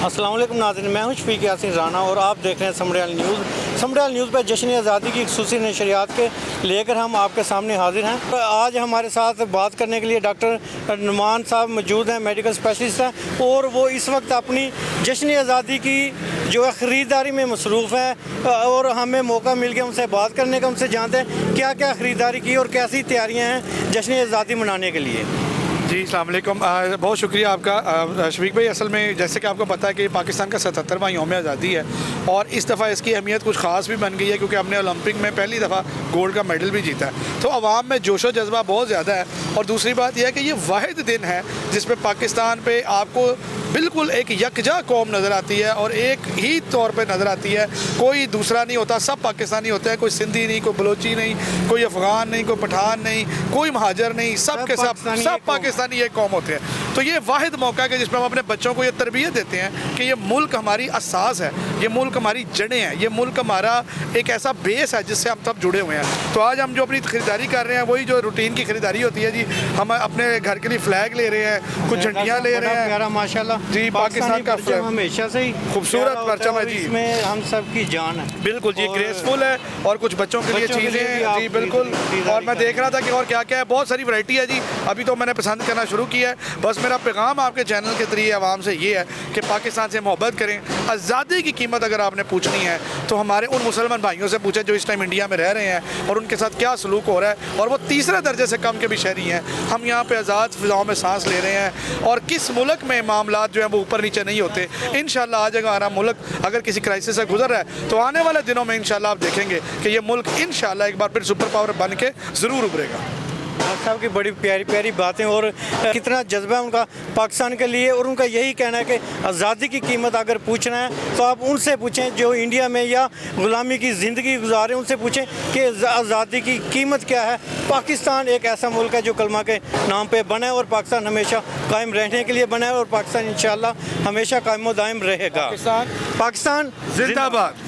अस्सलाम वालेकुम नाज़रीन, मैं हूं शफीक यासीन राना और आप देख रहे हैं समड़ियाल न्यूज़। समड़ियाल न्यूज़ पर जश्न आज़ादी की खुसूसी नशरियात के लेकर हम आपके सामने हाजिर हैं। तो आज हमारे साथ बात करने के लिए डॉक्टर नुमान साहब मौजूद हैं, मेडिकल स्पेशलिस्ट हैं, और वो इस वक्त अपनी जश्न आज़ादी की जो है ख़रीदारी में मसरूफ़ है और हमें मौका मिल गया उनसे बात करने का। उनसे जानते हैं क्या क्या ख़रीदारी की और कैसी तैयारियाँ हैं जश्न आज़ादी मनाने के लिए। जी अस्सलाम वालेकुम। बहुत शुक्रिया आपका शफीक भाई। असल में जैसे कि आपको पता है कि पाकिस्तान का 77वां यौम आज़ादी है और इस दफ़ा इसकी अहमियत कुछ ख़ास भी बन गई है क्योंकि हमने ओलंपिक में पहली दफ़ा गोल्ड का मेडल भी जीता है। तो आवाम में जोशो जज्बा बहुत ज़्यादा है। और दूसरी बात यह है कि ये वाहिद दिन है जिसमें पाकिस्तान पे आपको बिल्कुल एक यकजा कौम नज़र आती है और एक ही तौर पे नज़र आती है। कोई दूसरा नहीं होता, सब पाकिस्तानी होते हैं। कोई सिंधी नहीं, कोई बलोची नहीं, कोई अफ़गान नहीं, कोई पठान नहीं, कोई महाजर नहीं, सब के सब पाकिस्तानी एक कौम होते हैं। तो ये वाहिद मौका है कि जिसमें हम अपने बच्चों को ये तरबियत देते हैं कि ये मुल्क हमारी असास है, ये मुल्क हमारी जड़ें हैं, ये मुल्क हमारा एक ऐसा बेस है जिससे हम सब जुड़े हुए हैं। तो आज हम जो अपनी ख़रीदारी कर रहे हैं वही जो रूटीन की ख़रीदारी होती है जी। हम अपने घर के लिए फ्लैग ले रहे हैं, कुछ झंडियाँ ले रहे हैं। माशाल्लाह जी, पाकिस्तान का फ्लैग हमेशा से ही खूबसूरत परचम है जी, इसमें हम सब की जान है। बिल्कुल जी, ग्रेसफुल है और कुछ बच्चों के लिए चीज़ें हैं जी, बिल्कुल। और मैं देख रहा था कि और क्या क्या है, बहुत सारी वैरायटी है जी। अभी तो मैंने पसंद करना शुरू किया है। बस मेरा पैगाम आपके चैनल के जरिए आवाम से ये है कि पाकिस्तान से मोहब्बत करें। आज़ादी की कीमत अगर आपने पूछनी है तो हमारे उन मुसलमान भाइयों से पूछें जो इस टाइम इंडिया में रह रहे हैं और उनके साथ क्या सलूक हो रहा है, और वो तीसरे दर्जे से कम के भी शहरी हैं। हम यहाँ पे आज़ाद फ़िज़ाओं में सांस ले रहे हैं और किस मुल्क में मामलात जो हैं वो ऊपर नीचे नहीं होते। इंशाल्लाह आ जाएगा हमारा मुल्क। अगर किसी क्राइसिस से गुजर रहा है तो आने वाले दिनों में इंशाल्लाह आप देखेंगे कि ये मुल्क इंशाल्लाह एक बार फिर सुपर पावर बन के ज़रूर उभरेगा। साहब की बड़ी प्यारी प्यारी बातें और कितना जज्बा है उनका पाकिस्तान के लिए, और उनका यही कहना है कि आज़ादी की कीमत अगर पूछना है तो आप उनसे पूछें जो इंडिया में या ग़ुलामी की ज़िंदगी गुजारे, उनसे पूछें कि आज़ादी की कीमत क्या है। पाकिस्तान एक ऐसा मुल्क है जो कलमा के नाम पे बना है और पाकिस्तान हमेशा कायम रहने के लिए बना है और पाकिस्तान इंशाल्लाह हमेशा कायम दायम रहेगा। पाकिस्तान जिंदाबाद।